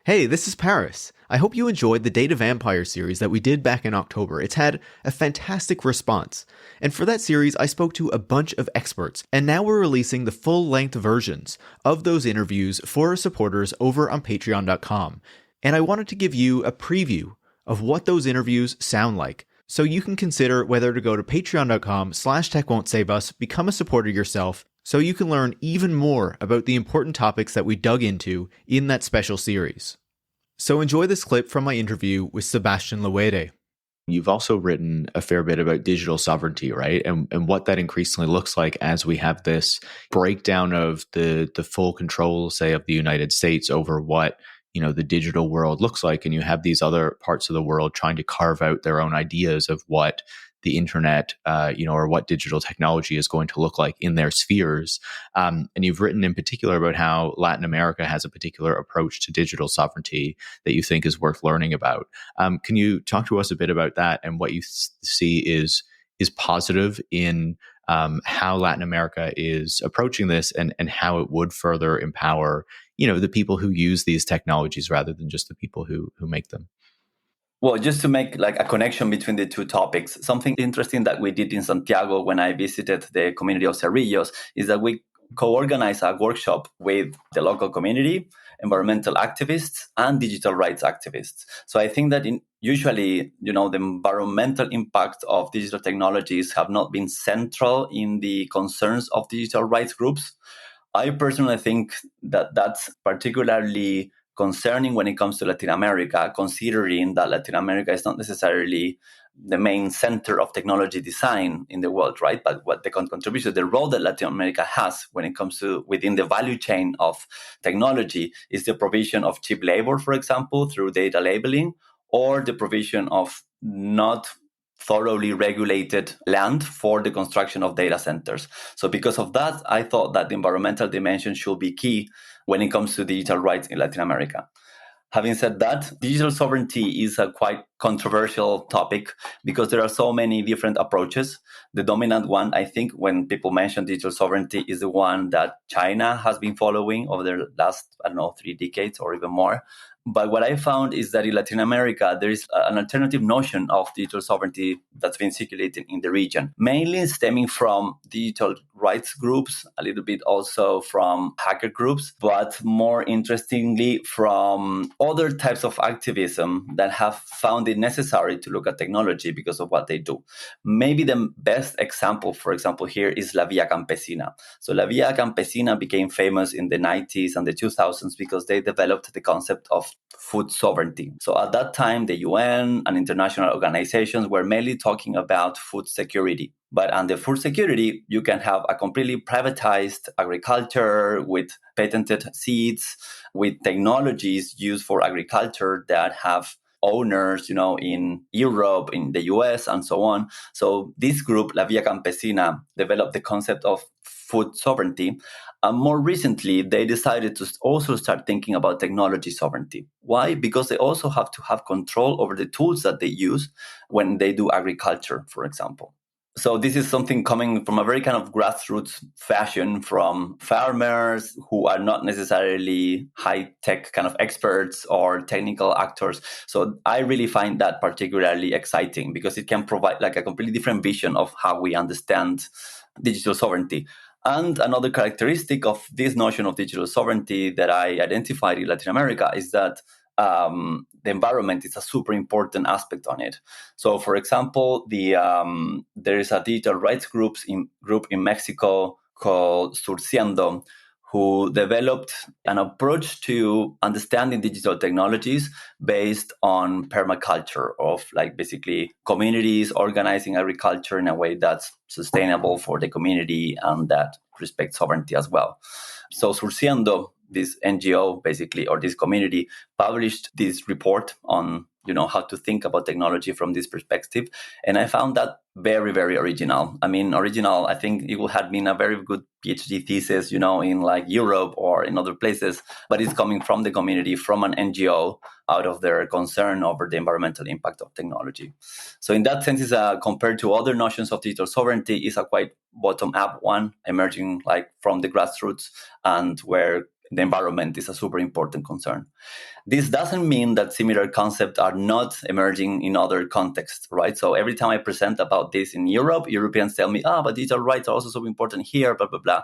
Hey, this is Paris. I hope you enjoyed the Data Vampire series that we did back in October. It's had a fantastic response. And for that series, I spoke to a bunch of experts, and now we're releasing the full-length versions of those interviews for our supporters over on patreon.com. And I wanted to give you a preview of what those interviews sound like, so you can consider whether to go to patreon.com/techwon'tsaveus, become a supporter yourself, so you can learn even more about the important topics that we dug into in that special series. So enjoy this clip from my interview with Sebastian Lehuede. You've also written a fair bit about digital sovereignty, right? And what that increasingly looks like as we have this breakdown of the full control, say, of the United States over what the digital world looks like, and you have these other parts of the world trying to carve out their own ideas of what the internet, or what digital technology is going to look like in their spheres. And you've written in particular about how Latin America has a particular approach to digital sovereignty that you think is worth learning about. Can you talk to us a bit about that and what you see is positive in how Latin America is approaching this, and how it would further empower the people who use these technologies rather than just the people who make them? Well, just to make like a connection between the two topics, something interesting that we did in Santiago when I visited the community of Cerrillos is that we co-organized a workshop with the local community, environmental activists, and digital rights activists. So I think that usually, the environmental impact of digital technologies have not been central in the concerns of digital rights groups. I personally think that that's particularly concerning when it comes to Latin America, considering that Latin America is not necessarily the main center of technology design in the world, right? But what the contribution, the role that Latin America has when it comes to within the value chain of technology is the provision of cheap labor, for example, through data labeling, or the provision of not thoroughly regulated land for the construction of data centers. So because of that, I thought that the environmental dimension should be key when it comes to digital rights in Latin America. Having said that, digital sovereignty is a quite controversial topic because there are so many different approaches. The dominant one, I think, when people mention digital sovereignty is the one that China has been following over the last, 3 decades or even more. But what I found is that in Latin America, there is an alternative notion of digital sovereignty that's been circulating in the region, mainly stemming from digital rights groups, a little bit also from hacker groups, but more interestingly from other types of activism that have found it necessary to look at technology because of what they do. Maybe the best example, for example, here is La Via Campesina. So La Via Campesina became famous in the 90s and the 2000s because they developed the concept of food sovereignty. So at that time, the UN and international organizations were mainly talking about food security. But under food security, you can have a completely privatized agriculture with patented seeds, with technologies used for agriculture that have owners, in Europe, in the US, and so on. So this group, La Via Campesina, developed the concept of food sovereignty. And more recently, they decided to also start thinking about technology sovereignty. Why? Because they also have to have control over the tools that they use when they do agriculture, for example. So this is something coming from a very kind of grassroots fashion from farmers who are not necessarily high-tech kind of experts or technical actors. So I really find that particularly exciting because it can provide like a completely different vision of how we understand digital sovereignty. And another characteristic of this notion of digital sovereignty that I identified in Latin America is that the environment is a super important aspect on it. So, for example, there is a digital rights group in Mexico called Surciendo, who developed an approach to understanding digital technologies based on permaculture of like basically communities organizing agriculture in a way that's sustainable for the community and that respects sovereignty as well. So Surciendo, this NGO basically, or this community, published this report on how to think about technology from this perspective. And I found that very, very original. I think it would have been a very good PhD thesis, in like Europe or in other places, but it's coming from the community, from an NGO, out of their concern over the environmental impact of technology. So in that sense, compared to other notions of digital sovereignty, is a quite bottom-up one, emerging like from the grassroots and where the environment is a super important concern. This doesn't mean that similar concepts are not emerging in other contexts, right? So every time I present about this in Europe, Europeans tell me, but digital rights are also so important here, blah, blah, blah.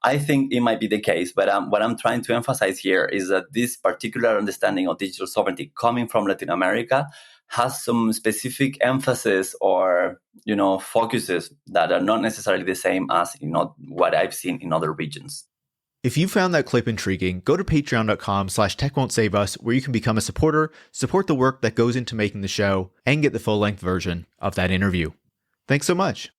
I think it might be the case, but what I'm trying to emphasize here is that this particular understanding of digital sovereignty coming from Latin America has some specific emphasis or, focuses that are not necessarily the same as what I've seen in other regions. If you found that clip intriguing, go to patreon.com/techwon'tsaveuss where you can become a supporter, support the work that goes into making the show, and get the full-length version of that interview. Thanks so much.